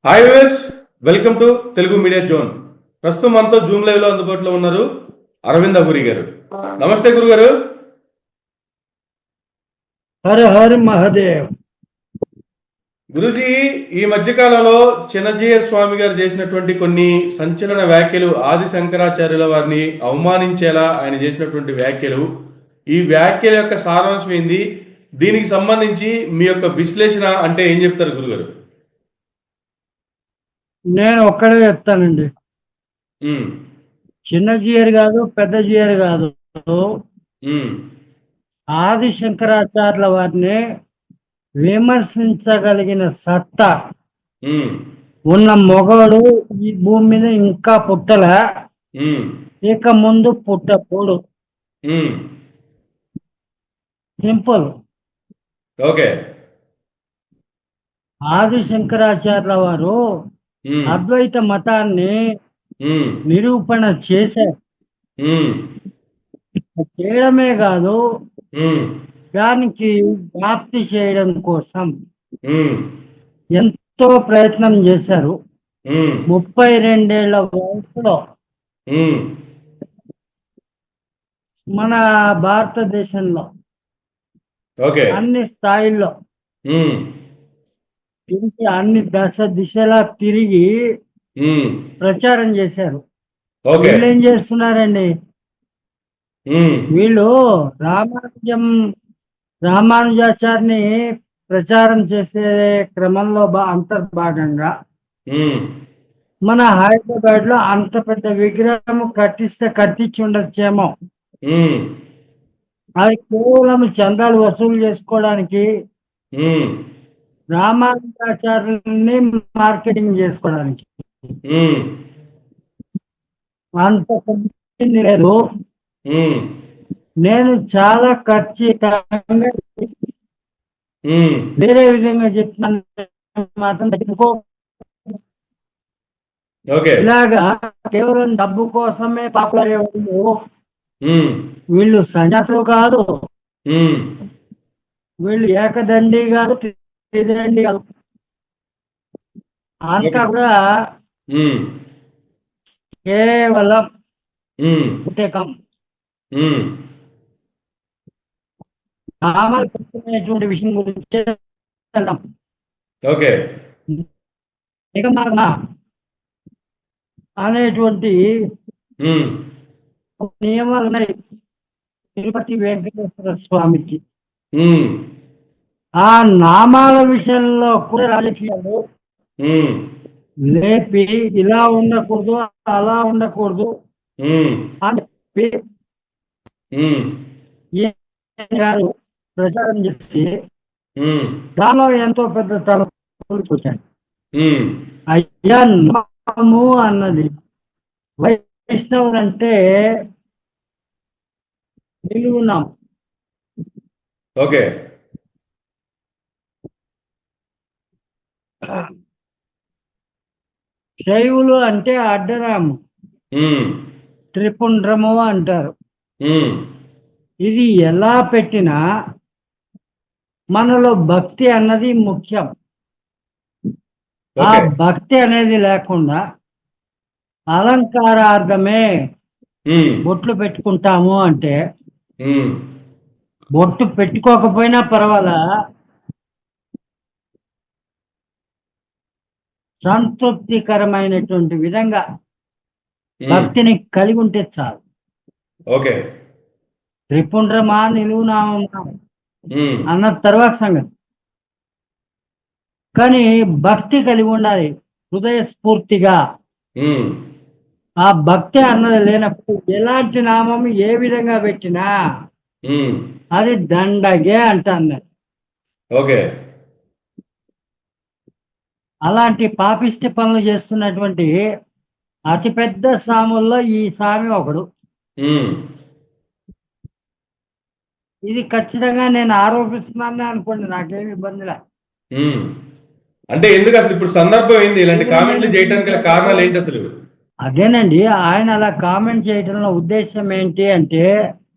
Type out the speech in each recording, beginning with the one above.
Hi viewers, welcome to Telugu media zone. ప్రస్తుతం మనతో Zoom live లో అందుబాటులో ఉన్నారు అరవింద్ అఘూరి గారు. నమస్తే గురుగారు. హర హర మహాదేవ్. గురుజీ, ఈ మధ్యకాలంలో చిన్నజీయ స్వామి గారు చేసినటువంటి కొన్ని సంచలన వ్యాఖ్యలు, ఆది శంకరాచార్యుల వారిని అవమానించేలా ఆయన చేసినటువంటి వ్యాఖ్యలు, ఈ వ్యాఖ్యల యొక్క సారాంశం ఏంది? దీనికి సంబంధించి మీ యొక్క విశ్లేషణ అంటే ఏం చెప్తారు గురుగారు? నేను ఒక్కడే చెప్తానండి. ఉమ్, చిన్న జియర్ కాదు, పెద్ద జియర్ కాదు, ఉమ్, ఆది శంకరాచార్యుల వారిని విమర్శించగలిగిన సత్తా ఉమ్, ఉన్న మొగోడు ఈ భూమి మీద ఇంకా పుట్టల, ఉమ్, ఇక ముందు పుట్టపోడు. ఉమ్. సింపుల్. ఓకే. ఆది శంకరాచార్యుల వారు ఉమ్, అద్వైత మతాన్ని ఉమ్, నిరూపణ చేశారు. ఉమ్, చేయడమే కాదు, ఉమ్, దానికి వ్యాప్తి చేయడం కోసం ఉమ్, ఎంతో ప్రయత్నం చేశారు. ఉమ్, 32 వయసులో ఉమ్, మన భారతదేశంలో ఓకే. అన్ని స్థాయిల్లో ఉమ్, తిరిగి అన్ని దిశలా తిరిగి ఉమ్, ప్రచారం చేశారు. ఓకే. వీళ్ళు ఏం చేస్తున్నారండి? ఉమ్, వీళ్ళు రామానుజాచార్ని ప్రచారం చేసే క్రమంలో అంతర్భాగంగా ఉమ్, మన హైదరాబాద్ లో అంత పెద్ద విగ్రహం కట్టించి ఉండొచ్చేమో. ఉమ్, అది కేవలం చందాలు వసూలు చేసుకోవడానికి, ఉమ్, రామానుజాచార్యుల్ని మార్కెటింగ్ చేసుకోవడానికి. ఉమ్, అంత ఖర్చు లేదు. ఉమ్, నేను చాలా ఖచ్చితంగా ఉమ్, వేరే విధంగా చెప్తున్నాను మాత్రం తగ్గిపో. ఓకే. ఇలాగా కేవలం డబ్బు కోసమే పాపులర్ అయ్యేవాళ్ళు ఉమ్, వీళ్ళు సన్యాసులు కాదు, ఉమ్, వీళ్ళు ఏకదండి కాదు, త్రిదండి కాదు, అంతా కూడా ఉమ్, కేవలం ఉమ్, ఉటేకం. ఉమ్, నామాలు పెట్టుకునేటువంటి విషయం గురించి వెళ్దాం. ఓకే. నిగమన అనేటువంటి ఉమ్, నియమాలు ఉన్నాయి తిరుపతి వెంకటేశ్వర స్వామికి. ఉమ్, ఆ నామాల విషయంలో కూడా రాజకీయాలు ఉమ్, లేపి ఇలా ఉండకూడదు, అలా ఉండకూడదు ఉమ్, అని చెప్పి ఉమ్, గారు ప్రచారం చేసి ఉమ్, దానిలో ఎంతో పెద్ద తలపులు వచ్చాయి. ఉమ్, అయ్యా, నామము అన్నది వైష్ణవులు అంటే నిలువునాం, ఓకే. శైవులు అంటే అడ్డరాము, ఉమ్, త్రిపుండ్రము అంటారు. ఉమ్, ఇది ఎలా పెట్టినా మనలో భక్తి అన్నది ముఖ్యం. ఆ ఓకే. భక్తి అనేది లేకుండా అలంకారార్థమే ఉమ్, బొట్లు పెట్టుకుంటాము అంటే, ఉమ్, బొట్టు పెట్టుకోకపోయినా పర్వాలా, సంతృప్తికరమైనటువంటి విధంగా ఉమ్, భక్తిని కలిగి ఉంటే చాలు. ఓకే. త్రిపుండ్రమా నిలువునామా ఉమ్, అన్న తర్వాత సంగతి. కానీ భక్తి కలిగి ఉండాలి హృదయ స్ఫూర్తిగా. ఉమ్, ఆ భక్తి అన్నది లేనప్పుడు ఎలాంటి నామం ఏ విధంగా పెట్టినా ఉమ్, అది దండగే అంటాను. ఓకే. అలాంటి పాపిష్టి పనులు చేస్తున్నటువంటి అతిపెద్ద సాముల్లో ఈ స్వామి ఒకడు. ఉమ్, ఇది ఖచ్చితంగా నేను ఆరోపిస్తున్నానే అనుకోండి, నాకేమి ఇబ్బందిలే. ఉమ్. అంటే ఎందుకు అసలు ఇప్పుడు సందర్భం ఏంది ఇలాంటి కామెంట్లు చేయడానికి గల కారణాలు ఏంటి అసలు? అదేనండి, ఆయన అలా కామెంట్ చేయడంలో ఉద్దేశం ఏంటి అంటే,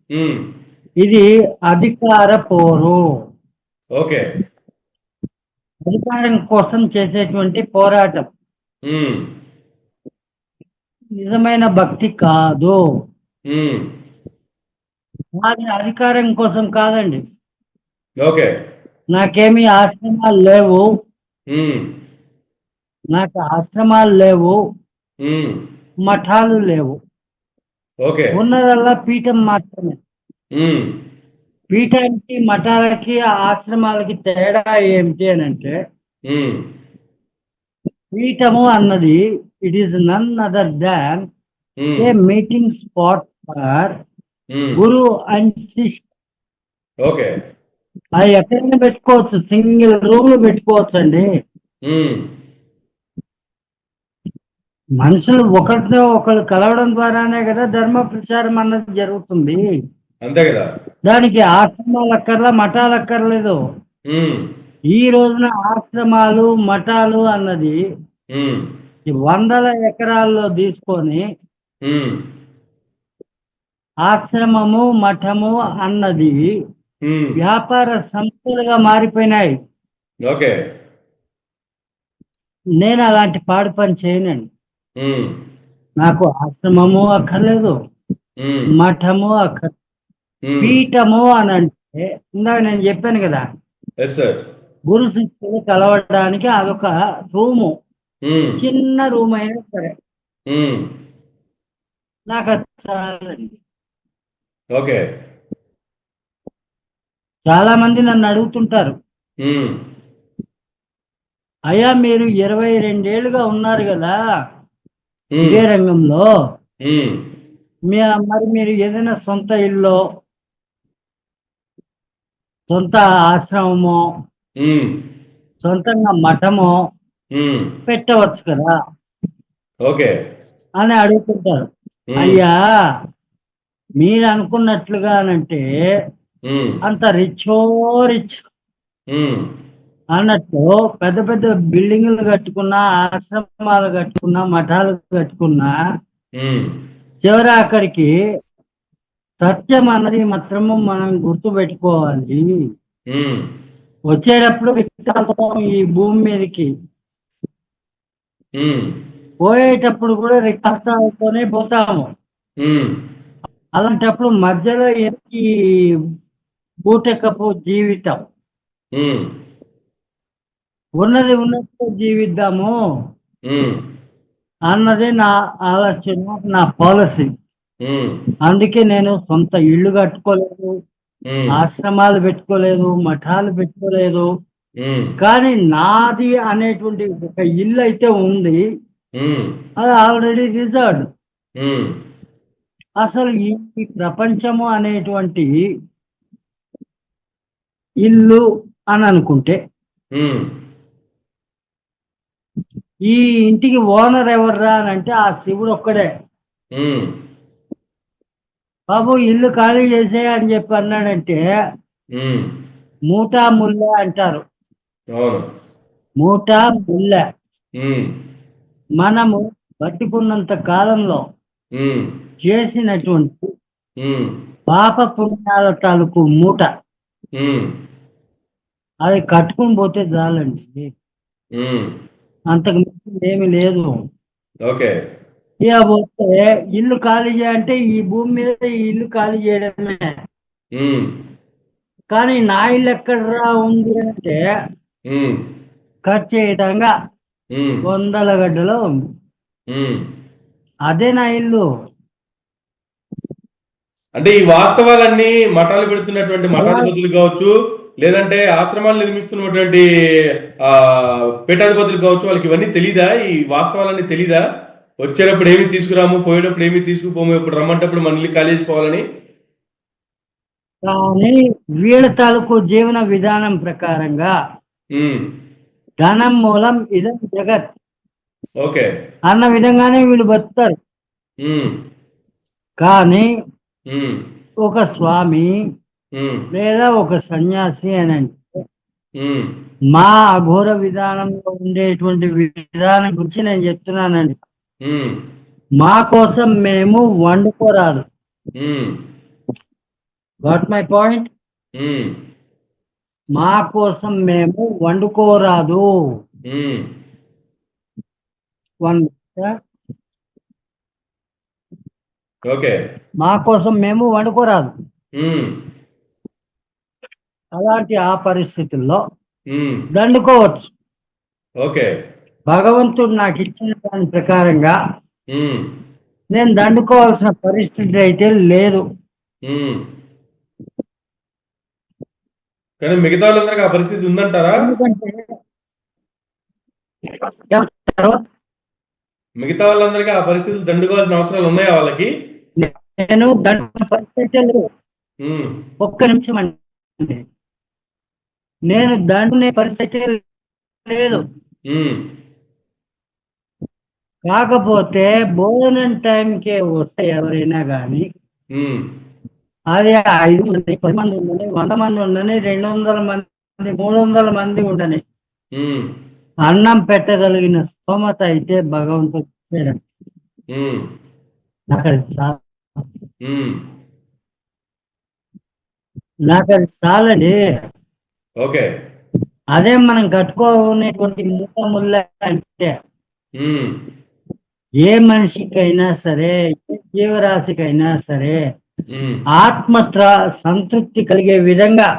ఉమ్, ఇది అధికార పోరు. ఓకే. అధికారం కోసం చేసేటువంటి పోరాటం ఉమ్, నిజమైన భక్తి కాదు. ఉమ్, అది అధికారం కోసం కాదండి. ఓకే. నాకేమీ ఆశ్రమాలు లేవు, ఉమ్, నాకు ఆశ్రమాలు లేవు, ఉమ్, మఠాలు లేవు. ఓకే. ఉన్నదల్లా పీఠం మాత్రమే. ఉమ్, పీఠానికి మఠాలకి ఆశ్రమాలకి తేడా ఏమిటి అని అంటే, ఉమ్, పీఠము అన్నది it is none other than um, a meeting spot for um, guru and shishya. Okay. అది ఎక్కడైనా పెట్టుకోవచ్చు, సింగిల్ రూమ్ లో పెట్టుకోవచ్చు అండి. ఉమ్, మనుషులు ఒకరితో ఒకరు కలవడం ద్వారానే కదా ధర్మ ప్రచారం అన్నది జరుగుతుంది. అంతే కదా. దానికి ఆశ్రమాలు అక్కర్లా, మఠాలు అక్కర్లేదు. ఉమ్, ఈ రోజున ఆశ్రమాలు మఠాలు అన్నది ఉమ్, ఈ వందల ఎకరాల్లో తీసుకొని ఉమ్, ఆశ్రమము మఠము అన్నది ఉమ్, వ్యాపార సంస్థలుగా మారిపోయినాయి. ఓకే. నేను అలాంటి పాడు పని చేయనండి. ఉమ్, నాకు ఆశ్రమము అక్కర్లేదు, ఉమ్, మఠము అక్కర్లేదు. ఉమ్, పీఠము అని అంటే ఇందాక నేను చెప్పాను కదా, ఎస్ సార్. గురు శిష్యులు కలవడానికి అదొక రూము, ఉమ్, చిన్న రూమ్ అయినా సరే ఉమ్, నాకు అది చాలండి. ఓకే. చాలా మంది నన్ను అడుగుతుంటారు, ఉమ్, అయ్యా మీరు 22 ఏళ్ళుగా ఉన్నారు కదా ఉమ్, ఇదే రంగంలో, ఉమ్, మరి మీరు ఏదైనా సొంత ఇల్లు, సొంత ఆశ్రమము, ఉమ్, సొంతంగా మఠము ఉమ్, పెట్టవచ్చు కదా ఓకే. అని అడుగుతుంటారు. ఉమ్, అయ్యా మీరు అనుకున్నట్లుగానంటే ఉమ్, అంత రిచో రిచ్ ఉమ్, అన్నట్టు పెద్ద పెద్ద బిల్డింగులు కట్టుకున్నా, ఆశ్రమాలు కట్టుకున్నా, మఠాలు కట్టుకున్నా, ఉమ్, చివరి అక్కడికి సత్యం అన్నది మాత్రము మనం గుర్తుపెట్టుకోవాలి. ఉమ్, వచ్చేటప్పుడు రిక్తాలతో ఈ భూమి మీదకి, ఉమ్, పోయేటప్పుడు కూడా రిక్తాలతోనే పోతాము. ఉమ్, అలాంటప్పుడు మధ్యలో ఈ బూటకపు జీవితం, ఉమ్, ఉన్నది ఉన్నట్టు జీవిద్దాము ఉమ్, అన్నది నా ఆలోచన, నా పాలసీ. ఉమ్, అందుకే నేను సొంత ఇల్లు కట్టుకోలేదు, ఉమ్, ఆశ్రమాలు పెట్టుకోలేదు, మఠాలు పెట్టుకోలేదు. ఉమ్, కానీ నాది అనేటువంటి ఒక ఇల్లు అయితే ఉంది, ఉమ్, అది ఆల్రెడీ రిజర్వ్డ్. ఉమ్, అసలు ఈ ప్రపంచము అనేటువంటి ఇల్లు అని అనుకుంటే ఉమ్, ఈ ఇంటికి ఓనర్ ఎవర్రా అని అంటే ఆ శివుడు ఒక్కడే. ఉమ్, బాబు ఇల్లు ఖాళీ చేసే అని చెప్పి అన్నాడంటే ఉమ్, మూటా ముల్ల అంటారు. అవును. మూటా ముల్ల. ఉమ్, మనము బతికున్నంత కాలంలో ఉమ్, చేసినటువంటి ఉమ్, పాప పుణ్యాల తాలూకు మూట ఉమ్, అది కట్టుకుని పోతే చాలండి, ఉమ్, అంతకు మించి ఏమి లేదు. ఓకే. ఇక పోతే ఇల్లు ఖాళీ చేయాలంటే ఈ భూమి మీద ఈ ఇల్లు ఖాళీ చేయడమే. ఉమ్, కానీ నా ఇల్లు ఎక్కడరా ఉంది అంటే ఉమ్, ఖచ్చితంగా ఉమ్, వందల గడ్డలో ఉంది. ఉమ్. అదే నా ఇల్లు. అంటే ఈ వాస్తవాలన్నీ మఠాలు పెడుతున్నటువంటి మఠాధిపతులు కావచ్చు, లేదంటే ఆశ్రమాలు నిర్మిస్తున్నటువంటి ఆ పీఠాధిపతులు కావచ్చు, వాళ్ళకి ఇవన్నీ తెలీదా? ఈ వాస్తవాలన్నీ తెలీదా? వచ్చేటప్పుడు ఏమి తీసుకురాము, పోయేటప్పుడు ఏమి తీసుకుపోము, ఇప్పుడు రమ్మంటప్పుడు మన ఇల్లు ఖాళీ చేసుకోవాలని. కానీ వీళ్ళ తాలూకు జీవన విధానం ప్రకారంగా ఉమ్, ధనం మూలం ఇదం జగత్ ఓకే. అన్న విధంగానే వీళ్ళు బతుకుతారు. ఉమ్, కానీ ఉమ్, ఒక స్వామి ఉమ్, లేదా ఒక సన్యాసి అని అంటే ఉమ్, మా అఘోర విధానంలో ఉండేటువంటి విధానం గురించి నేను చెప్తున్నానండి. ఉమ్, మా కోసం మేము వండుకోరాదు. ఉమ్, గాట్ మై పాయింట్. ఉమ్, మా కోసం మేము వండుకోరాదు. ఉమ్, వన్ ఓకే. మా కోసం మేము వండుకోరాదు. ఉమ్, అలాంటి ఆ పరిస్థితుల్లో ఉమ్, దండుకోవచ్చు. ఓకే. భగవంతుడు నాకు ఇచ్చిన దాని ప్రకారంగా ఉమ్, నేను దండుకోవాల్సిన పరిస్థితి అయితే లేదు. ఉమ్. కానీ మిగతా వాళ్ళందరికీ ఆ పరిస్థితి ఉందంటారా? ఎందుకంటే ఏమంటారు? మిగతా వాళ్ళందరికీ ఆ పరిస్థితులు దండుకోవాల్సిన అవసరాలు ఉన్నాయా వాళ్ళకి? నేను దండుకున్న పరిస్థితి లేదు. ఉమ్, ఒక్క నిమిషం అండి. నేను దండుకునే పరిస్థితి లేదు. ఉమ్, కాకపోతే భోజనం టైంకే వస్తే ఎవరైనా కానీ ఉమ్, అది 5 మంది 10 మంది ఉండని 100 మంది ఉండని 200 మంది 300 మంది ఉండని ఉమ్, అన్నం పెట్టగలిగిన స్తోమత అయితే భగవంతుడు ఇచ్చాడు. ఉమ్, నాకు అది చాలు. ఉమ్, నాకు అది చాలండి. ఓకే. అదే మనం కట్టుకోనేటువంటి మూట ముళ్ళ అంటే ఉమ్, ఏ మనిషికైనా సరే ఏ జీవరాశికైనా సరే ఉమ్, ఆత్మ సంతృప్తి కలిగే విధంగా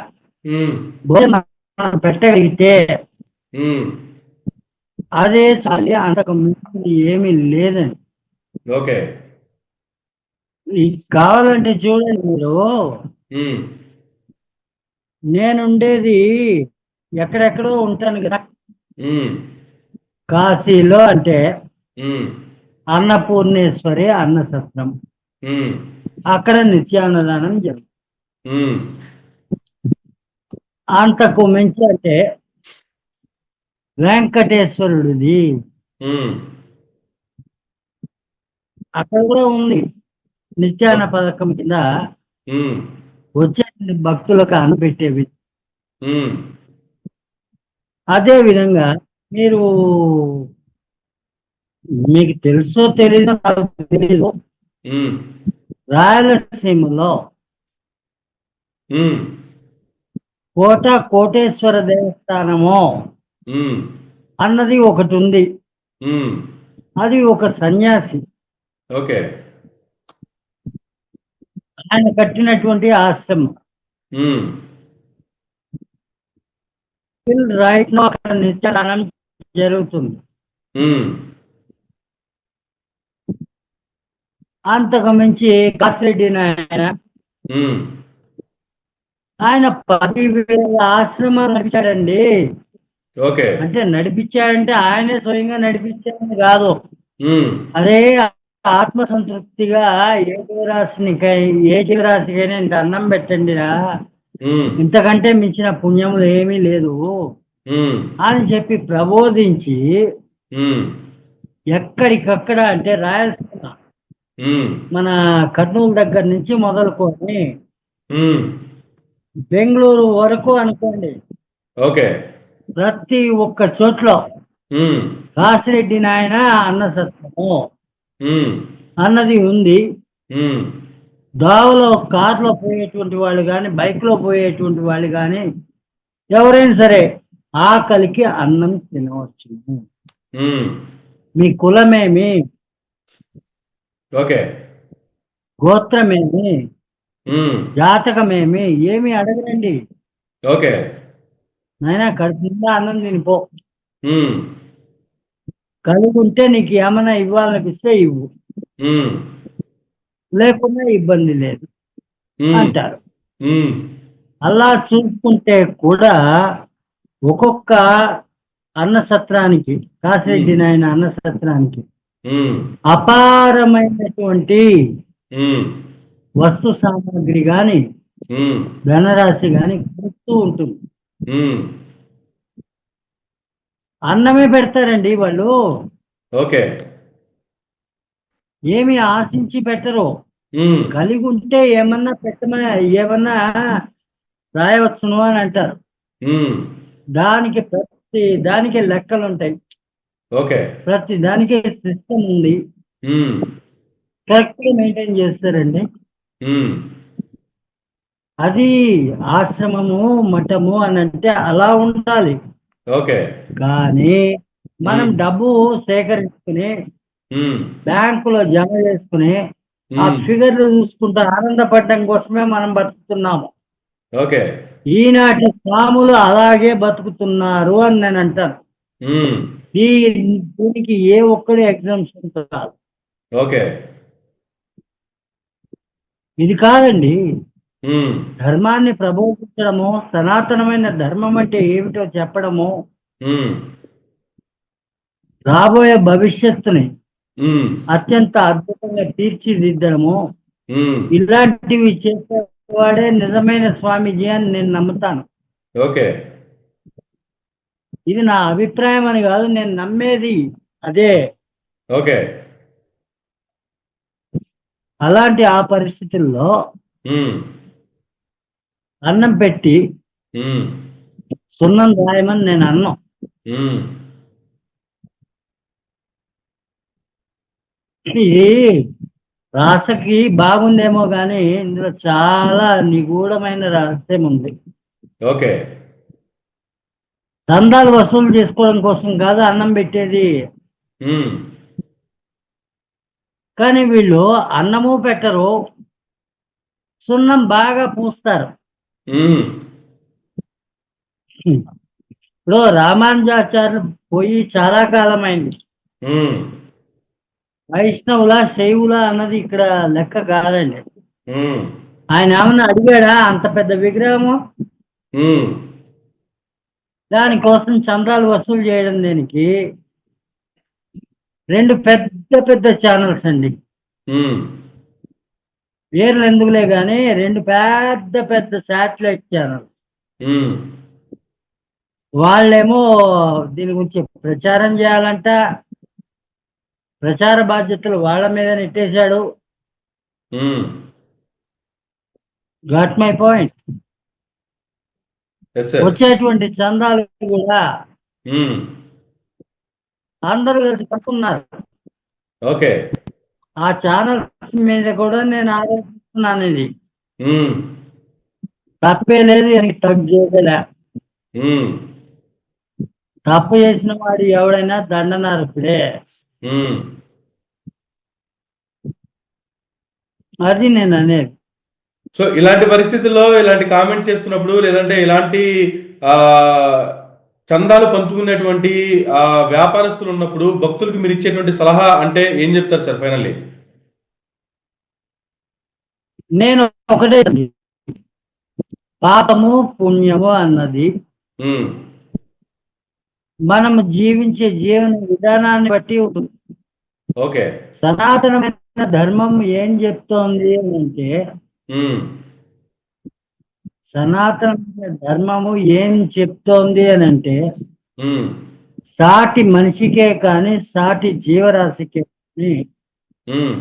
ఉమ్, భోజనం మనం పెట్టగలిగితే ఉమ్, అదే చాలి, అంతకు మించింది ఏమీ లేదండి. ఓకే. కావాలంటే చూడండి మీరు, ఉమ్, నేనుండేది ఎక్కడెక్కడో ఉంటాను కదా. ఉమ్, కాశీలో అంటే ఉమ్, అన్నపూర్ణేశ్వరి అన్నసత్రం, ఉమ్, అక్కడ నిత్యాన్నదానం జరుగుతుంది. ఉమ్, అంతకు మించి అంటే వెంకటేశ్వరుడిది ఉమ్, అక్కడ కూడా ఉంది. నిత్యాన్న పథకం కింద ఉమ్, వచ్చే భక్తులకు అన్నపెట్టేవి. ఉమ్, అదే విధంగా మీరు, మీకు తెలుసో తెలీదో నాకు తెలీదు, ఉమ్, రాయలసీమలో ఉమ్, కోటేశ్వర దేవస్థానము ఉమ్, అన్నది ఒకటి ఉంది. ఉమ్, అది ఒక సన్యాసి ఓకే. ఆయన కట్టినటువంటి ఆశ్రమం. ఉమ్, రైట్ లో అక్కడ నిత్యానం జరుగుతుంది. ఉమ్, అంతకు మించి కాసిరెడ్డి నాయన ఉమ్, ఆయన 10,000 ఆశ్రమాలు నడిచాడండి. ఓకే. అంటే నడిపించాడంటే ఆయనే స్వయంగా నడిపించాడని కాదు. ఉమ్, అదే ఆత్మ సంతృప్తిగా ఏ జీవరాశికైనా ఇంత అన్నం పెట్టండిరా, ఉమ్, ఇంతకంటే మించిన పుణ్యములు ఏమీ లేదు ఉమ్, అని చెప్పి ప్రబోధించి ఉమ్, ఎక్కడికక్కడ అంటే రాయలసీమ ఉమ్, మన కర్నూలు దగ్గర నుంచి మొదలుకొని ఉమ్, బెంగళూరు వరకు అనుకోండి, ఓకే. ప్రతి ఒక్క చోట్లో ఉమ్, కాసిరెడ్డి నాయన అన్నసత్రము ఉమ్, అన్నది ఉంది. ఉమ్, దావలో కార్లో పోయేటువంటి వాళ్ళు కానీ బైక్లో పోయేటువంటి వాళ్ళు కానీ ఎవరైనా సరే ఆకలికి అన్నం తినవచ్చు. ఉమ్, మీ కులమేమి, ఓకే. గోత్రమేమి, ఉమ్, జాతకమేమి ఏమి అడగరండి. ఓకే. నాయన కడుపు నిండా అన్నం తినిపో, ఉమ్, కలిగి ఉంటే నీకు ఏమైనా ఇవ్వాలనిపిస్తే ఇవ్వు, ఉమ్, లేకుండా ఇబ్బంది లేదు ఉమ్, అంటారు. ఉమ్, అలా చూసుకుంటే కూడా ఒక్కొక్క అన్నసత్రానికి, కాసిరెడ్డి నాయన అన్నసత్రానికి ఉమ్, అపారమైనటువంటి ఉమ్, వస్తు సామాగ్రి కానీ ఉమ్, ధనరాశి కానీ వస్తూ ఉంటుంది. ఉమ్, అన్నమే పెడతారండి వాళ్ళు, ఓకే. ఏమి ఆశించి పెట్టరు. ఉమ్, కలిగి ఉంటే ఏమన్నా పెట్టమని ఏమన్నా రాయవచ్చును అని అంటారు. ఉమ్, ప్రతి దానికి లెక్కలు ఉంటాయి, ఓకే. ప్రతి దానికి సిస్టమ్ ఉంది, ఉమ్, కరెక్ట్గా మెయింటైన్ చేస్తారండి. ఉమ్, అది ఆశ్రమము మఠము అని అంటే అలా ఉండాలి. ఓకే. కానీ మనం ఉమ్, డబ్బు సేకరించుకుని ఉమ్, బ్యాంకులో జమ చేసుకుని ఆ ఉమ్, ఫిగర్లు చూసుకుంటూ ఆనందపడడం కోసమే మనం బతుకుతున్నాము. ఓకే. ఈనాటి స్వాములు అలాగే బతుకుతున్నారు అని నేను అంటాను. ఉమ్, ఈ దీనికి ఏ ఒక్కడి ఎగ్జామ్షన్ కాదు. ఓకే. ఇది కాదండి. ఉమ్, ధర్మాన్ని ప్రబోధించడము, సనాతనమైన ధర్మం అంటే ఏమిటో చెప్పడము, ఉమ్, రాబోయే భవిష్యత్తుని ఉమ్, అత్యంత అద్భుతంగా తీర్చిదిద్దడము, ఉమ్, ఇలాంటివి చేసేవాడే నిజమైన స్వామీజీ అని నేను నమ్ముతాను. ఓకే. ఇది నా అభిప్రాయం అని కాదు, నేను నమ్మేది అదే. ఓకే. అలాంటి ఆ పరిస్థితుల్లో ఉమ్, అన్నం పెట్టి ఉమ్, సున్నం రాయమని నేను అన్నం. ఉమ్, ఇది రాసకి బాగుందేమో కానీ ఇందులో చాలా నిగూఢమైన రహస్యం ఉంది. ఓకే. దందాలు వసూలు చేసుకోవడం కోసం కాదు అన్నం పెట్టేది. ఉమ్, కానీ వీళ్ళు అన్నము పెట్టరు, సున్నం బాగా పూస్తారు. ఉమ్, ఇప్పుడు రామానుజాచార్యులు పోయి చాలా కాలం అయింది. ఉమ్, వైష్ణవుల శైవుల అన్నది ఇక్కడ లెక్క కాదండి. ఉమ్, ఆయన ఏమన్నా అడిగాడా అంత పెద్ద విగ్రహము? ఉమ్, దానికోసం చంద్రాలు వసూలు చేయడం దేనికి? రెండు పెద్ద పెద్ద ఛానల్స్ అండి, ఉమ్, పేర్లు ఎందుకులే కానీ రెండు పెద్ద పెద్ద శాటిలైట్ ఛానల్స్. ఉమ్, వాళ్ళేమో దీని గురించి ప్రచారం చేయాలంట, ప్రచార బాధ్యతలు వాళ్ళ మీద నెట్టేశాడు. Um, got my point. Yes sir. వచ్చేటువంటి చందాలు కూడా ఉమ్, అందరూ కలిసి పట్టుకున్నారు. ఓకే. ఆ ఛానల్స్ మీద కూడా నేను ఆలోచిస్తున్నాను. ఇది ఉమ్, తప్పే లేదు, తప్పు చేయలే. ఉమ్, తప్పు చేసిన వాడు ఎవడైనా దండనార్హుడే. ఉమ్, అది నేను అనేది. సో ఇలాంటి పరిస్థితుల్లో ఇలాంటి కామెంట్ చేస్తున్నప్పుడు లేదంటే ఇలాంటి ఆ చందాలు పంచుకునేటువంటి ఆ వ్యాపారస్తులు ఉన్నప్పుడు భక్తులకు మీరు ఇచ్చేటువంటి సలహా అంటే ఏం చెప్తారు సార్ ఫైనల్లీ? నేను ఒకటే, పాపము పుణ్యము అన్నది ఉమ్, మనం జీవించే జీవన విధానాన్ని బట్టి ఉంటుంది. ఓకే. సనాతనమైన ధర్మం ఏం చెప్తోంది అని అంటే, ఉమ్, సనాతనమైన ధర్మము ఏం చెప్తోంది అని అంటే, ఉమ్, సాటి మనిషికే కానీ సాటి జీవరాశికే కానీ ఉమ్,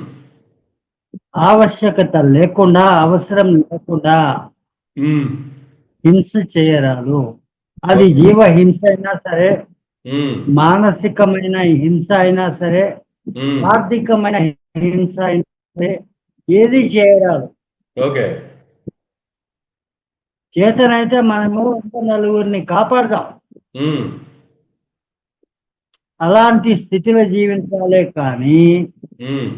ఆవశ్యకత లేకుండా, అవసరం లేకుండా ఉమ్, హింస చేయరాదు. అది ఓకే. జీవ హింస అయినా సరే, ఉమ్, మానసికమైన హింస అయినా సరే, ఉమ్, ఆర్థికమైన హింస అయినా సరే, ఏది చేయరాదు. ఓకే. చేతనైతే మనము ఇంకో నలుగురిని కాపాడదాం. ఉమ్, అలాంటి స్థితిలో జీవించాలే కానీ ఉమ్,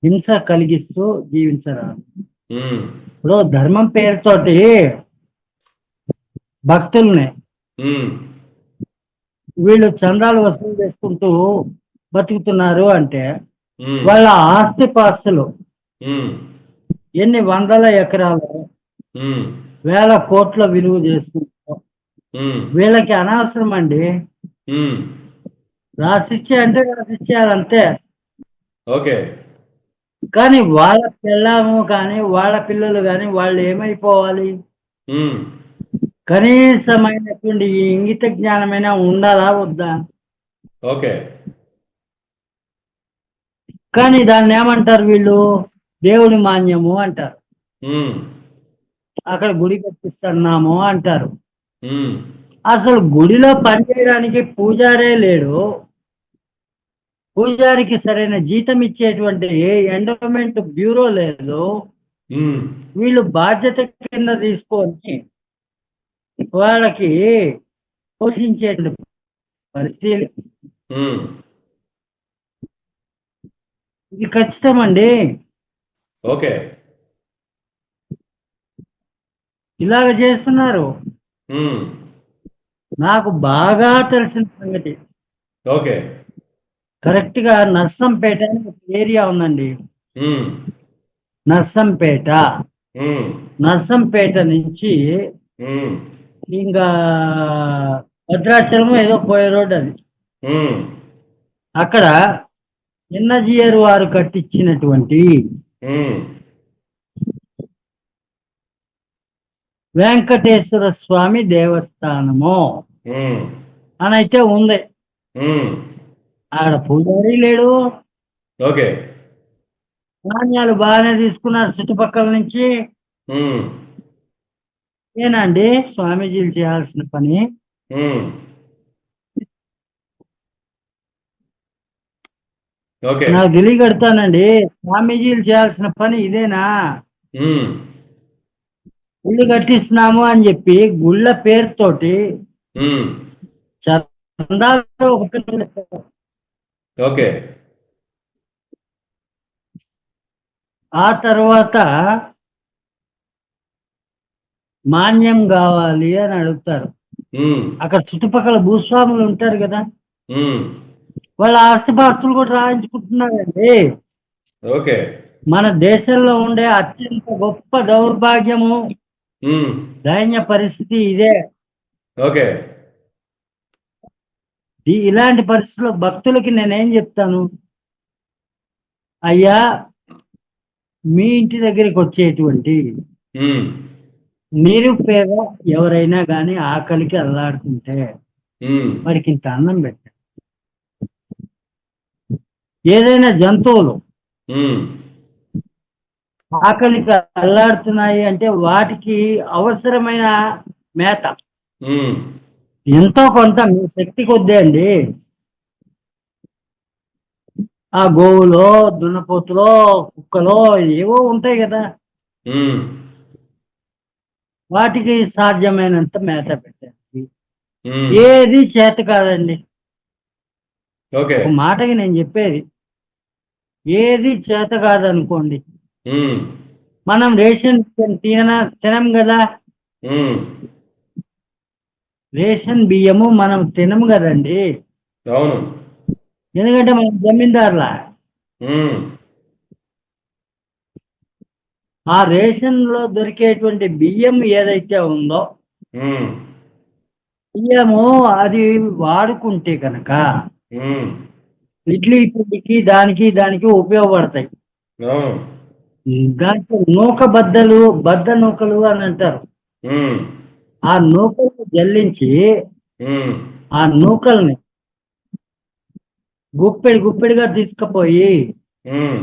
హింస కలిగిస్తూ జీవించరాదు. ఉమ్, ఇప్పుడు ధర్మం పేరుతోటి భక్తుల్ని ఉమ్, వీళ్ళు చందాలు వసూలు చేసుకుంటూ బతుకుతున్నారు అంటే, ఉమ్, వాళ్ళ ఆస్తిపాస్తులు ఉమ్, ఎన్ని వందల ఎకరాలు, ఉమ్, వేల కోట్ల విలువ చేస్తున్నారు. ఉమ్, వీళ్ళకి అనవసరం అండి. ఉమ్, రాసిచ్చే అంటే రాసిచ్చేయాలి అంతే. ఓకే. కానీ వాళ్ళ పిల్లము కానీ వాళ్ళ పిల్లలు కానీ వాళ్ళు ఏమైపోవాలి? ఉమ్, కనీసమైనటువంటి ఈ ఇంగిత జ్ఞానమైనా ఉండాలా వద్దా? ఓకే. కానీ దాన్ని ఏమంటారు వీళ్ళు? దేవుడి మాన్యము అంటారు, ఉమ్, అక్కడ గుడి కట్టిస్తున్నాము అంటారు. ఉమ్, అసలు గుడిలో పనిచేయడానికి పూజారే లేడు, పూజారికి సరైన జీతం ఇచ్చేటువంటి ఎండోమెంట్ బ్యూరో లేదు, ఉమ్, వీళ్ళు బాధ్యత కింద తీసుకొని వాళ్ళకి పోషించే పరిస్థితి ఉమ్, ఇది ఖచ్చితమండి. ఓకే. ఇలాగ చేస్తున్నారు. ఉమ్, నాకు బాగా తెలిసిన సంగతి ఓకే. కరెక్ట్ గా నర్సంపేట అని ఒక ఏరియా ఉందండి. ఉమ్, నర్సంపేట ఉమ్, నర్సంపేట నుంచి ఉమ్, ఇంకా భద్రాచలం ఏదో పోయే రోడ్ అది. ఉమ్, అక్కడ చిన్నజీయర్ వారు కట్టించినటువంటి ఉమ్, వెంకటేశ్వర స్వామి దేవస్థానము ఉమ్, అని అయితే ఉంది. ఉమ్, ఆడ పూజారి లేడు, ఓకే. నాణ్యాలు బాగానే తీసుకున్నారు చుట్టుపక్కల నుంచి. ఉమ్, ఏనండి స్వామీజీలు చేయాల్సిన పని. ఉమ్, ఓకే. నాకు తెలియగడతానండి, స్వామీజీలు చేయాల్సిన పని ఇదేనా? ఉమ్, ఇల్లు కట్టిస్తున్నాము అని చెప్పి గుళ్ళ పేరుతోటి ఉమ్, చందాలు ఒకటి ఇస్తారు. ఓకే. ఆ తర్వాత మాన్యం కావాలి అని అడుగుతారు. ఉమ్, అక్కడ చుట్టుపక్కల భూస్వాములు ఉంటారు కదా, ఉమ్, వాళ్ళ ఆస్తిపాస్తులు కూడా రాయించుకుంటున్నారండి. ఓకే. మన దేశంలో ఉండే అత్యంత గొప్ప దౌర్భాగ్యము, ఉమ్, దైన్య పరిస్థితి ఇదే. ఓకే. ఇలాంటి పరిస్థితుల్లో భక్తులకి నేనేం చెప్తాను, అయ్యా మీ ఇంటి దగ్గరికి వచ్చేటువంటి ఉమ్, నిరుపేద ఎవరైనా కానీ ఆకలికి అల్లాడుతుంటే ఉమ్, వారికి ఇంత అన్నం పెట్టండి. ఏదైనా జంతువులు ఉమ్, ఆకలికి అల్లాడుతున్నాయి అంటే వాటికి అవసరమైన మేత ఉమ్, ఎంతో కొంత మీ శక్తి కొద్దే అండి. ఆ గోవులో, దున్నపోతులో, కుక్కలో ఏవో ఉంటాయి కదా, ఉమ్, వాటికి సాధ్యమైనంత మేత పెట్టండి. ఉమ్, ఏది చేత కాదండి. ఓకే. ఒక మాటకి నేను చెప్పేది, ఏది చేత కాదనుకోండి, ఉమ్, మనం రేషన్ తినం కదా, ఉమ్, రేషన్ బియ్యము మనం తినము కదండి. అవును. ఎందుకంటే మనం జమీందారులా. ఉమ్, ఆ రేషన్ లో దొరికేటువంటి బియ్యం ఏదైతే ఉందో, ఉమ్, బియ్యము అది వాడుకుంటే కనుక ఉమ్, ఇడ్లీ పిండికి దానికి దానికి ఉపయోగపడతాయి. అవును. దాంట్లో నూక బద్దలు, బద్ద నూకలు అని అంటారు. ఉమ్, ఆ నూకలు జల్లించి ఉమ్, ఆ నూకల్ని గుప్పెడి గుప్పెడిగా తీసుకుపోయి ఉమ్,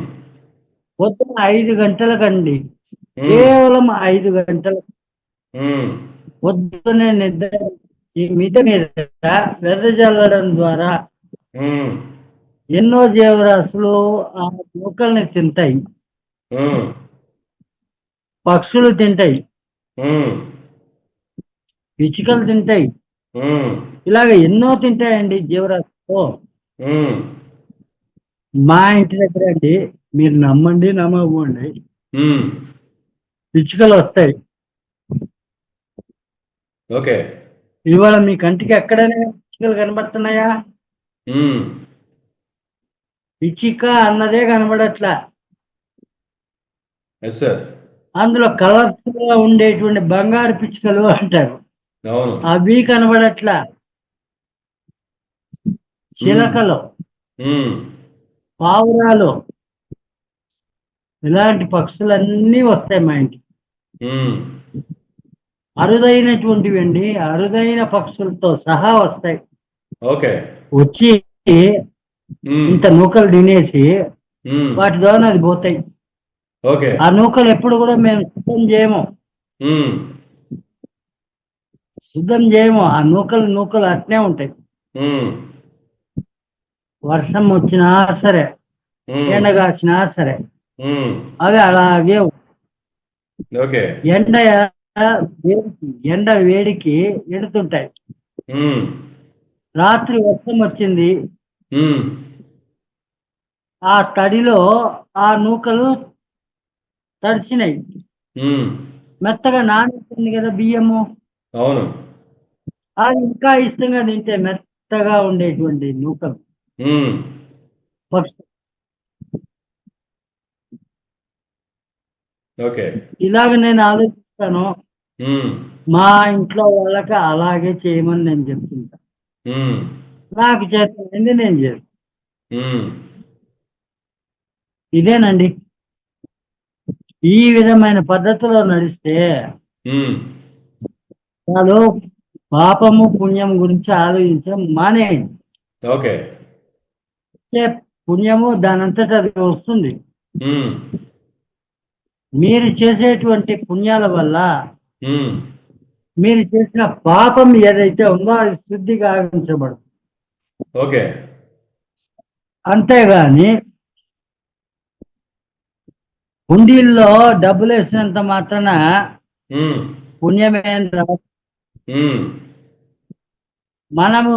పొద్దున 5 గంటలకండి, ఉమ్, కేవలం 5 గంటలు ఉమ్, పొద్దునే నిద్ర ఈ మిద మీద వెదజల్లడం ద్వారా ఉమ్, ఎన్నో జీవరాశులు ఆ నూకల్ని తింటాయి. ఉమ్, పక్షులు తింటాయి, ఉమ్, పిచ్చుకలు తింటాయి, ఉమ్, ఇలాగ ఎన్నో తింటాయండి జీవరాశులు. ఉమ్, మా ఇంటి దగ్గర అండి, మీరు నమ్మండి నమ్మకండి, ఉమ్, పిచ్చుకలు వస్తాయి. ఓకే. ఇవాళ మీ కంటికి ఎక్కడైనా పిచ్చుకలు కనబడుతున్నాయా? ఉమ్, పిచ్చిక అన్నదే కనబడట్లా. Yes sir. అందులో కలర్ఫుల్ గా ఉండేటువంటి బంగారు పిచ్చుకలు అంటారు, అవును. అవి కనబడట్లా. ఉమ్, చిలకలు, ఉమ్, పావురాలు, ఇలాంటి పక్షులన్నీ వస్తాయి మా ఇంటికి. ఉమ్, అరుదైనటువంటివి అండి, అరుదైన పక్షులతో సహా వస్తాయి. ఓకే. వచ్చి ఉమ్, ఇంత నూకలు తినేసి ఉమ్, వాటి ద్వారా అది పోతాయి. ఓకే. ఆ నూకలు ఎప్పుడు కూడా మేము సిద్ధం చేయము, ఉమ్, ఆ నూకలు నూకలు అట్నే ఉంటాయి. ఉమ్, వర్షం వచ్చినా సరే, ఉమ్, ఎండ కాచినా సరే, ఉమ్, అవి అలాగే ఉంటాయి. ఓకే. ఎండ ఎండ వేడికి ఎండుతుంటాయి. ఉమ్, రాత్రి వర్షం వచ్చింది. ఉమ్, ఆ తడిలో ఆ నూకలు తడిచినాయి. ఉమ్, మెత్తగా నానుతుంది కదా బియ్యము. అవును. అది ఇంకా ఇష్టంగా తింటే మెత్తగా ఉండేటువంటి నూకలు. ఉమ్, పక్షి ఓకే. ఇలాగ నేను ఆలోచిస్తాను. ఉమ్, మా ఇంట్లో వాళ్ళకి అలాగే చేయమని నేను చెప్తుంటా. ఉమ్, నాకు చేతనైంది నేను చేస్తాను. ఉమ్, ఇదేనండి. ఈ విధమైన పద్ధతిలో నడిస్తే ఉమ్, చాలు. పాపము పుణ్యం గురించి ఆలోచించడం మానేయండి. ఓకే. వచ్చే పుణ్యము దానంతట అది వస్తుంది. ఉమ్, మీరు చేసేటువంటి పుణ్యాల వల్ల ఉమ్, మీరు చేసిన పాపం ఏదైతే ఉందో అది శుద్ధి గావించబడుతుంది. ఓకే. అంతేగాని హుండీల్లో డబ్బులు వేసినంత మాత్రాన ఉమ్, పుణ్యమేం రాదు. ఉమ్, మనము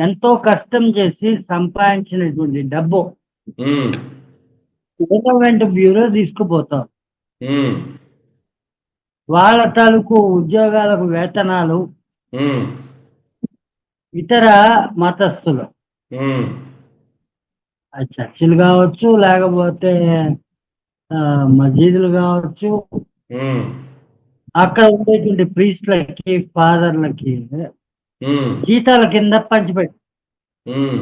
ఎంతో కష్టం చేసి సంపాదించినటువంటి డబ్బు ఉమ్, గవర్నమెంట్ బ్యూరో తీసుకుపోతాం. ఉమ్, వాళ్ళ తాలూకు ఉద్యోగాలకు వేతనాలు ఉమ్, ఇతర మతస్థులు, ఉమ్, అది చర్చిలు కావచ్చు, లేకపోతే మసీదులు కావచ్చు, ఉమ్, అక్కడ ఉండేటువంటి ప్రీస్ట్లకి ఫాదర్లకి ఉమ్, జీతాల కింద పంచిపెట్టి, ఉమ్,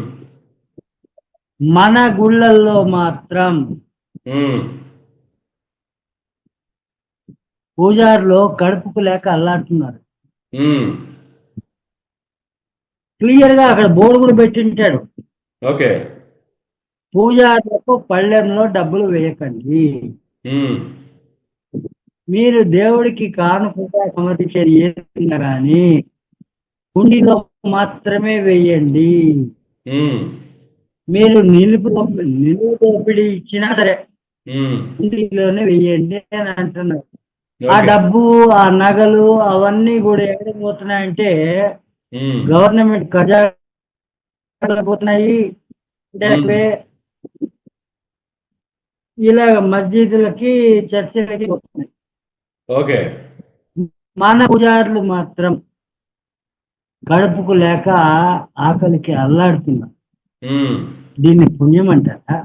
మన గుళ్ళల్లో మాత్రం ఉమ్, పూజారులు కడుపుకు లేక అల్లాడుతున్నారు. ఉమ్, క్లియర్ గా అక్కడ బోర్డు కూడా పెట్టింటాడు, ఓకే. పూజారులకు పళ్ళెంలో డబ్బులు వేయకండి, ఉమ్, మీరు దేవుడికి కానుకగా సమర్పించేది ఏదైనా కానీ హుండీలో మాత్రమే వేయండి. ఉమ్, మీరు నిలువు దోపిడీ ఇచ్చినా సరే ఉమ్, హుండీలోనే వేయండి అని అంటున్నారు. ఆ ఓకే. డబ్బు, ఆ నగలు అవన్నీ కూడా ఎక్కడికి పోతున్నాయంటే ఉమ్, గవర్నమెంట్ ఖజానాకు పోతున్నాయి. ఉమ్, ఇలా మస్జిదులకి, చర్చిలకి పోతున్నాయి. ఓకే. మన పూజారులు మాత్రం కడుపుకు లేక ఆకలికి అల్లాడుతున్నారు. ఉమ్, దీన్ని పుణ్యం అంటారా?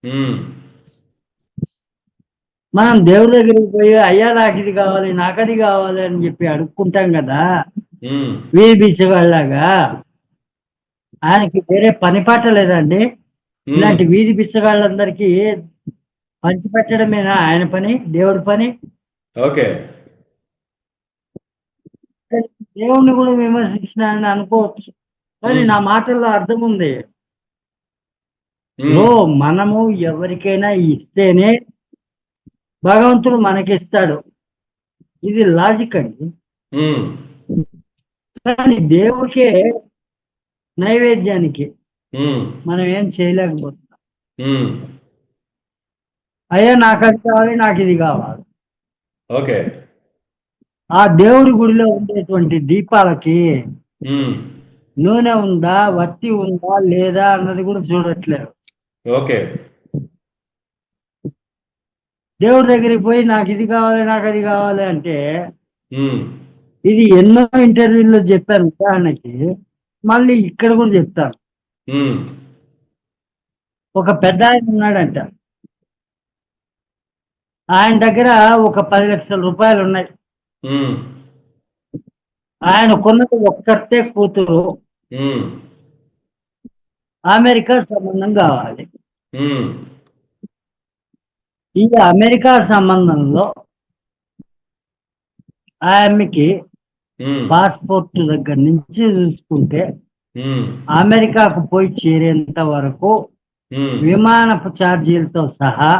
ఉమ్, మనం దేవుడి దగ్గరికి పోయి అయ్యా నాకు ఇది కావాలి, నాకు అది కావాలి అని చెప్పి అడుక్కుంటాం కదా, ఉమ్, బిచ్చగాళ్ళలాగా. ఆయనకి వేరే పని పాట లేదండి. ఉమ్, ఇలాంటి వీధి బిచ్చగాళ్ళందరికీ పంచిపెట్టడమేనా ఆయన పని, దేవుడి పని? ఓకే. దేవుణ్ణి కూడా విమర్శించినానని అనుకోవచ్చు, కానీ ఉమ్, నా మాటల్లో అర్థం ఉంది. ఉమ్, ఓ మనము ఎవరికైనా ఇస్తేనే భగవంతుడు మనకిస్తాడు. ఇది లాజిక్ అండి. ఉమ్, కానీ దేవుడికే నైవేద్యానికి ఉమ్, మనం ఏం చేయలేకపోతున్నాం. ఉమ్, అయ్యా నాకు అది కావాలి, నాకు ఇది కావాలి. ఓకే. ఆ దేవుడి గుడిలో ఉండేటువంటి దీపాలకి ఉమ్, నూనె ఉందా, వత్తి ఉందా లేదా అన్నది కూడా చూడట్లేదు. ఓకే. దేవుడి దగ్గరికి పోయి నాకు ఇది కావాలి, నాకు అది కావాలి అంటే, ఉమ్, ఇది ఎన్నో ఇంటర్వ్యూల్లో చెప్పాను ఉదాహరణకి, మళ్ళీ ఇక్కడ కూడా చెప్తాను. ఉమ్, ఒక పెద్ద ఆయన ఉన్నాడంట. ఆయన దగ్గర ఒక 10 లక్షల రూపాయలు ఉన్నాయి. ఉమ్, ఆయన కొన్నది ఒక్కతే కూతురు. ఉమ్, అమెరికా సంబంధం కావాలి. ఉమ్, ఈ అమెరికా సంబంధంలో ఆమెకి ఉమ్, పాస్పోర్ట్ దగ్గర నుంచి చూసుకుంటే ఉమ్, అమెరికాకు పోయి చేరేంత వరకు ఉమ్, విమానపు ఛార్జీలతో సహా,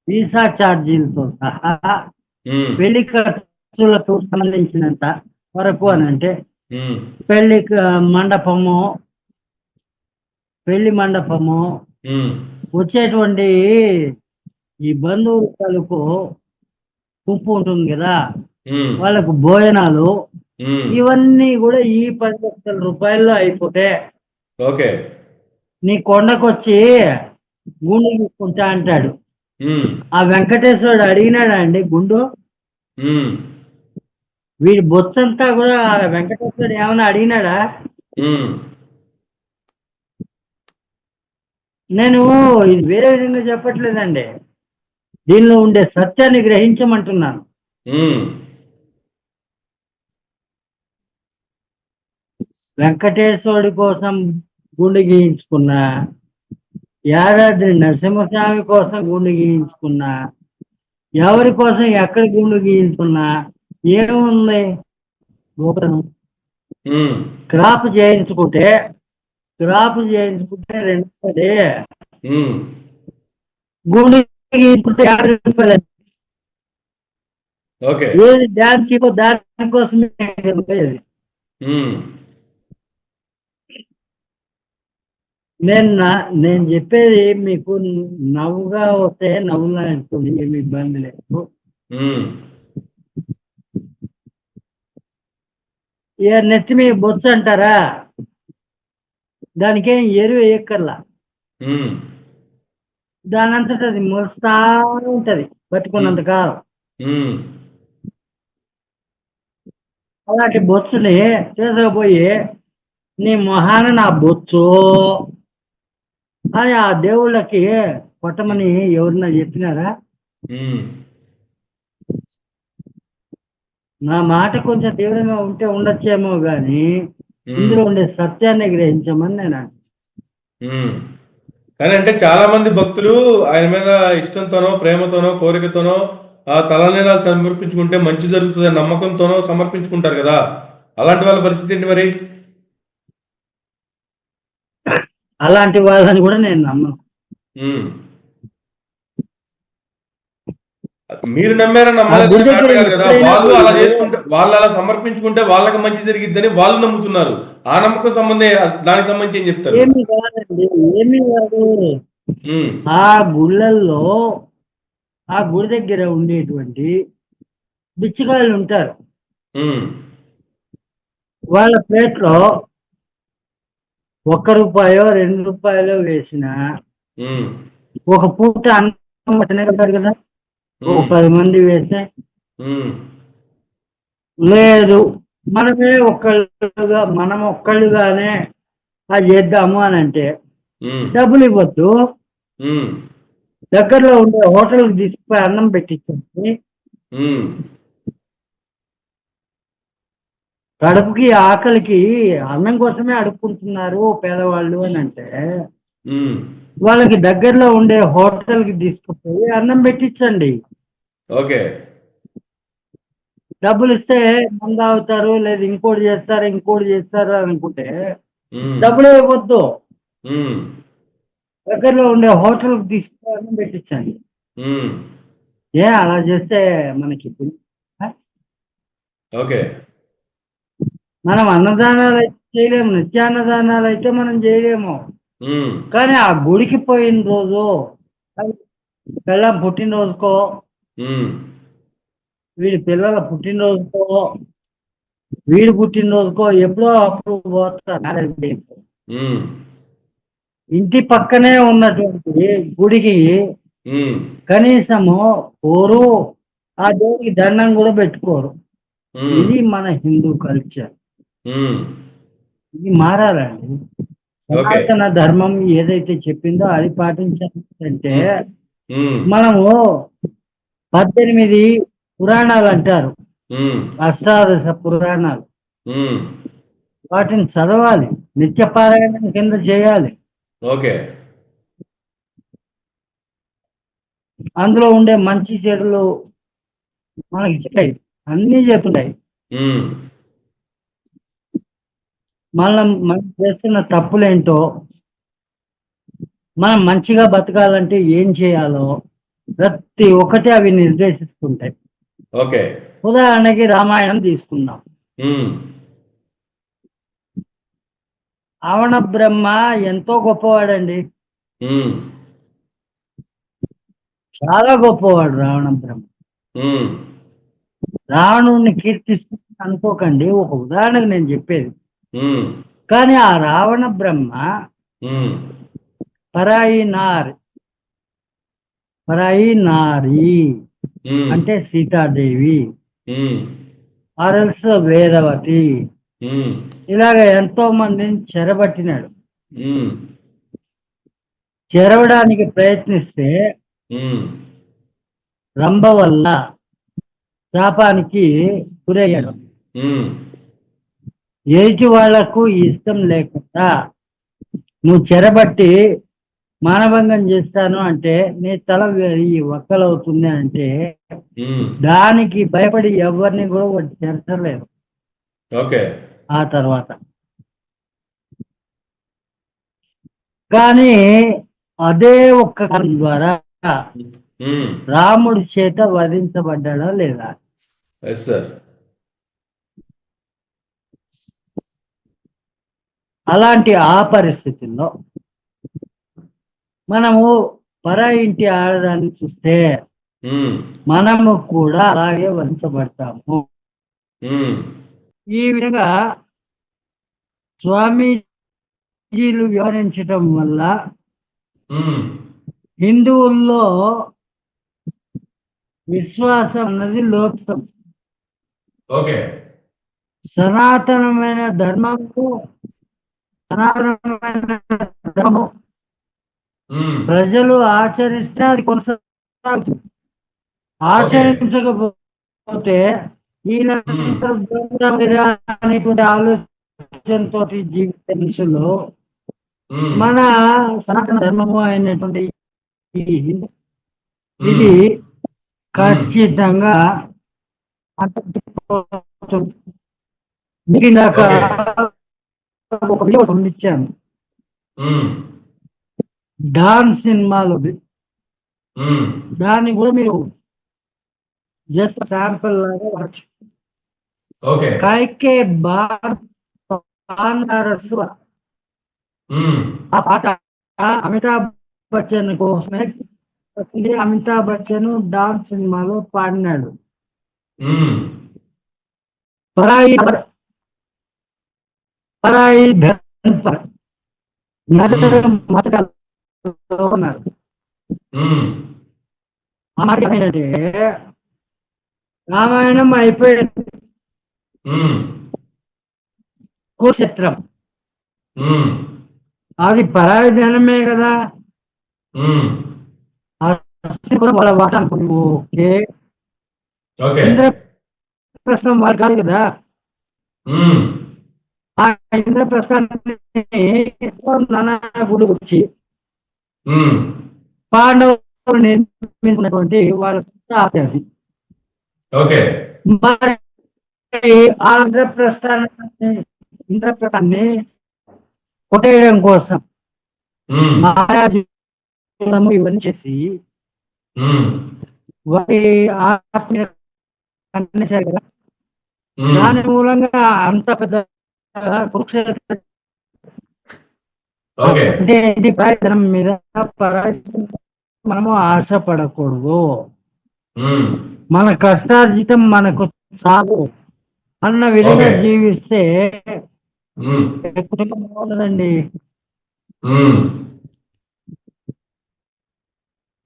వీసా ఛార్జీలతో సహా, ఉమ్, పెళ్లి ఖర్చులకు సంబంధించినంత వరకు అని అంటే ఉమ్, పెళ్లి మండపము, పెళ్లి మండపము, ఉమ్, వచ్చేటువంటి ఈ బంధువుల తాలూకు గుంపు ఉంటుంది కదా, ఉమ్, వాళ్ళకు భోజనాలు, ఉమ్, ఇవన్నీ కూడా ఈ 10 లక్షల రూపాయల్లో అయిపోతే ఓకే. నీ కొండకొచ్చి గుండు తీసుకుంటా అంటాడు. ఉమ్, ఆ వెంకటేశ్వరుడు అడిగినాడా అండి గుండు? ఉమ్, వీడి బొచ్చంతా కూడా ఆ వెంకటేశ్వరుడు ఏమైనా అడిగినాడా? ఉమ్, నేను ఇది వేరే విధంగా చెప్పట్లేదండి, దీనిలో ఉండే సత్యాన్ని గ్రహించమంటున్నాను. ఉమ్, వెంకటేశ్వరుడి కోసం గుండు గీయించుకున్నా, యాదాద్రి నరసింహస్వామి కోసం గుండు గీయించుకున్నా, ఎవరి కోసం ఎక్కడ గుండు గీయించుకున్నా ఏముంది? ఒక ఉమ్, క్రాప్ చేయించుకుంటే రెండోది ఉమ్, గుండు గీయించుకుంటే 50 రూపాయలు. ఓకే. ఏది డాన్స్ దానికోసమే కదా పోయేది. ఉమ్, నేను చెప్పేది మీకు నవ్వుగా వస్తే నవ్వులా ఉంటుంది, ఏమి ఇబ్బంది లేదు. ఉమ్, ఇక నెత్తి మీద బొచ్చు అంటారా, దానికేం ఎరువు వేయక్కర్లా, ఉమ్, దాని అంతటా అది మొలుస్తా ఉంటది పట్టుకున్నంత కాలం. ఉమ్, అలాంటి బొచ్చుని తీసుకుపోయి నీ మొహాన నా బొచ్చు అని ఆ దేవుళ్ళకి కొట్టమని ఎవరన్నా చెప్పినారా? ఉమ్, నా మాట కొంచెం తీవ్రంగా ఉంటే ఉండొచ్చేమో కానీ ఉమ్, ఇందులో ఉండే సత్యాన్ని గ్రహించమని నేను అంటున్నాను. ఉమ్. కానీ అంటే చాలా మంది భక్తులు ఆయన మీద ఇష్టంతోనో, ప్రేమతోనో, కోరికతోనో ఆ తలనీలాలు సమర్పించుకుంటే మంచి జరుగుతుందని నమ్మకంతోనో సమర్పించుకుంటారు కదా. అలాంటి వాళ్ళ పరిస్థితి ఏంటి మరి? అలాంటి వాళ్ళని కూడా నేను నమ్మను. ఉమ్. మీరు నమ్మారని ఆ నమ్మలేదని గుడి దగ్గర మ్యాటర్ కాదు కదా. ఎప్పుడైనా వాళ్ళు అలా పోయి చేసుకుంటే, వాళ్ళు అలా సమర్పించుకుంటే వాళ్ళకి మంచి జరిగిద్దని వాళ్ళు నమ్ముతున్నారు. ఆ నమ్మకం సంబంధం దానికి సంబంధించి ఏం చెప్తారు? ఏమీ కాదండి, ఏమీ కాదు. ఉమ్, ఆ గుళ్ళల్లో ఆ గుడి దగ్గర ఉండేటువంటి బిచ్చగాళ్ళు ఉంటారు. ఉమ్, వాళ్ళ ప్లేట్లో ₹1 ₹2 వేసిన ఉమ్, ఒక పూట అన్నం తినగలుగుతారు కదా, ఒక ఉమ్, 10 మంది వేస్తే. ఉమ్, లేదు, మనం ఒక్కళ్ళుగానే అది చేద్దాము అని అంటే ఉమ్, డబ్బులు ఇవ్వద్దు, ఉమ్, దగ్గరలో ఉండే హోటల్కి తీసుకుపోయి అన్నం పెట్టించండి. ఉమ్, కడుపుకి ఆకలికి అన్నం కోసమే అడుక్కుంటున్నారు పేదవాళ్ళు అని అంటే ఉమ్. వాళ్ళకి దగ్గరలో ఉండే హోటల్కి తీసుకుపోయి అన్నం పెట్టించండి. ఓకే. డబ్బులు ఇస్తే మంద అవుతారు, లేదు ఇంకోటి చేస్తారు అనుకుంటే ఉమ్, డబ్బులు ఇవ్వద్దు, ఉమ్, దగ్గరలో ఉండే హోటల్కి తీసుకుపోయి అన్నం పెట్టించండి. ఉమ్. అలా చేస్తే మనకి ఓకే. మనం అన్నదానాలు అయితే చేయలేము, నిత్యాన్నదానాలు అయితే మనం చేయలేము. ఉమ్, కానీ ఆ గుడికి పోయిన రోజు పిల్ల పుట్టినరోజుకో, ఉమ్, వీడి పిల్లల పుట్టినరోజుకో, వీడి పుట్టినరోజుకో ఎప్పుడో అప్పుడు పోతారు. ఉమ్, ఇంటి పక్కనే ఉన్నటువంటి గుడికి ఉమ్, కనీసము పోరు, ఆ దేవుడికి దండం కూడా పెట్టుకోరు. ఉమ్, ఇది మన హిందూ కల్చర్. ఉమ్. ఇది మారాలండి. ఓకే. సనాతన ధర్మం ఏదైతే చెప్పిందో అది పాటించాలంటే ఉమ్, ఉమ్, మనము 18 పురాణాలు అంటారు, ఉమ్, అష్టాదశ పురాణాలు, ఉమ్. వాటిని చదవాలి, నిత్యపారాయణం కింద చేయాలి. ఓకే. అందులో ఉండే మంచి చెడులు మనకి చెప్పాయి, అన్నీ చెప్తున్నాయి. ఉమ్, మనం చేస్తున్న తప్పులేంటో, మనం మంచిగా బతకాలంటే ఏం చేయాలో ప్రతి ఒక్కటి అవి నిర్దేశిస్తుంటాయి. ఓకే. ఉదాహరణకి రామాయణం తీసుకుందాం. ఉమ్, రావణ బ్రహ్మ ఎంతో గొప్పవాడండి, ఉమ్, చాలా గొప్పవాడు రావణ బ్రహ్మ. ఉమ్, రావణుడిని కీర్తిస్తుంది అనుకోకండి, ఒక ఉదాహరణకు నేను చెప్పేది. ఉమ్, కానీ ఆ రావణ బ్రహ్మ ఉమ్, పరాయి నారి, పరాయి నారి ఉమ్, అంటే సీతాదేవి, ఉమ్, ఆర్ఎల్స్ వేదవతి, ఉమ్, ఇలాగ ఎంతో మందిని చెరబట్టినాడు. ఉమ్, చెరవడానికి ప్రయత్నిస్తే ఉమ్, రంభ వల్ల శాపానికి గురయ్యాడు. ఉమ్, ఎదుటి వాళ్లకు ఇష్టం లేకుండా నువ్వు చెరబట్టి మానభంగం చేస్తాను అంటే నీ తల ఈ ఒక్కలవుతుంది అంటే ఉమ్. దానికి భయపడి ఎవరిని కూడా వాడు చేర్చలేదు. ఓకే. ఆ తర్వాత కానీ అదే ఒక్క కారణం ద్వారా ఉమ్, రాముడి చేత వధించబడ్డాడా లేదా? Yes sir. అలాంటి ఆ పరిస్థితుల్లో మనము పరాయి ఇంటి ఆడదాన్ని చూస్తే ఉమ్, మనము కూడా అలాగే వధించబడతాము. ఉమ్, ఈ విధంగా స్వామీజీలు వివరించటం వల్ల ఉమ్, హిందువుల్లో విశ్వాసం అన్నది లోపిస్తుంది. ఓకే. సనాతనమైన ధర్మము, సనాతనమైన ధర్మము ఉమ్, ప్రజలు ఆచరిస్తే అది కొనసాగుతుంది. ఆచరించకపోతే ఈయన ఉమ్, అనేటువంటి ఆలోచనతో జీవిత మనుషులు ఉమ్, మన సనాతన ధర్మము అయినటువంటి ఇది ఉమ్, ఖచ్చితంగా అంతరించిపోతుంది. మీకు ఇందాక ఓకే. ఒక వీడియో పంపించాను, ఉమ్, డాన్ సినిమాలో. ఉమ్, దాన్ని కూడా మీరు జస్ట్ శాంపుల్ లాగా వాడచ్చు. ఓకే. కైకే బారసు ఉమ్, ఆ పాట అమితాబ్ బచ్చన్ కోసమే వచ్చింది. అమితాబ్ బచ్చన్ డాన్ సినిమాలో పాడినాడు. ఉమ్, పరాయి పరాయి మతకాలు ఉన్నారు. ఉమ్, ఆ మాట ఏంటంటే రామాయణం అయిపోయింది, ఉమ్, కురుక్షేత్రం ఉమ్, అది పరాయి ధనమే కదా. ఉమ్, వాళ్ళ వాట అనుకోండి, ఓకే. ఓకే. ఇంద్రప్రస్థం వాళ్ళు కాదు కదా. ఉమ్, ఆ ఇంద్రప్రస్థాన్ని గుడి వచ్చి ఉమ్, పాండవులు నిర్మించినటువంటి వాళ్ళ ఆచార్య. ఓకే. మరి ఆ ఇంద్రప్రస్థాన్ని కొట్టేయడం కోసం ఉమ్, మహారాజు ఇవన్నీ చేసి ఉమ్, వారి ఆస్తిని కట్టేశారు కదా. ఉమ్, దాని మూలంగా అంత పెద్ద కురుక్షేత్ర ఓకే. అంటే ఇది ప్రయత్నం మీద మనము ఆశపడకూడదు. ఉమ్, మన కష్టార్జితం మనకు సాగు అన్న విధంగా ఓకే. జీవిస్తే ఉమ్, కుటుంబం బాగుండదండి. ఉమ్,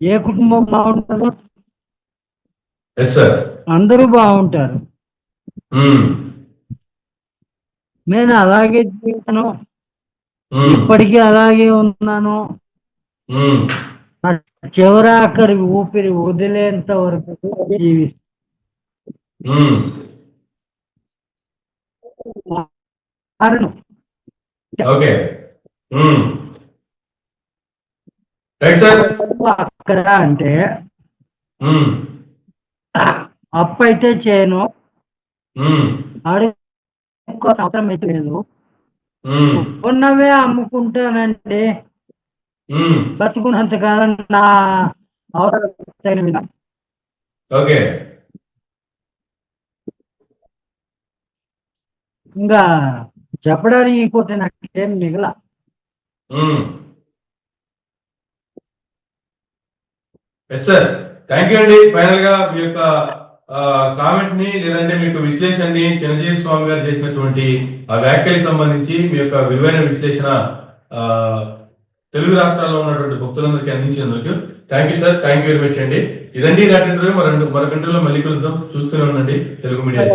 ఏ కుటుంబం బాగుంటుందో ఎస్ సార్. అందరూ బాగుంటారు. ఉమ్, నేను అలాగే జీవితాను, ఉమ్, ఇప్పటికీ అలాగే ఉన్నాను. ఉమ్, నా చివరాఖరి ఊపిరి వదిలేంత వరకు జీవిస్తాను. ఉమ్, ఓకే. ఉమ్, రైట్ సార్. అక్కడ అంటే ఉమ్, అప్పు అయితే చేయను, ఉమ్, అడుగు అవసరం అయితే లేదు, ఉమ్, ఉన్నవే అమ్ముకుంటానంటే ఉమ్, బతుకున్నంతకాలం నా అవసరం. ఓకే. ఇంకా చెప్పడానికి ఇంకోటి నాకు ఏం మిగల. ఉమ్, ఎస్ సార్. థ్యాంక్ యూ అండి. ఫైనల్ గా మీ యొక్క కామెంట్ ని లేదంటే మీకు విశ్లేషణని చిరంజీవి స్వామి గారు చేసినటువంటి ఆ వ్యాఖ్యలకు సంబంధించి మీ యొక్క విలువైన విశ్లేషణ ఆ, తెలుగు రాష్ట్రాల్లో ఉన్నటువంటి భక్తులందరికీ అందించినందుకు thank you sir, thank you very much అండి. ఇదండి నాటి ఇంటర్వ్యూ. మరొక ఇంటర్వ్యూలో మళ్ళీ కలుద్దాం. చూస్తూనే ఉండండి తెలుగు మీడియా.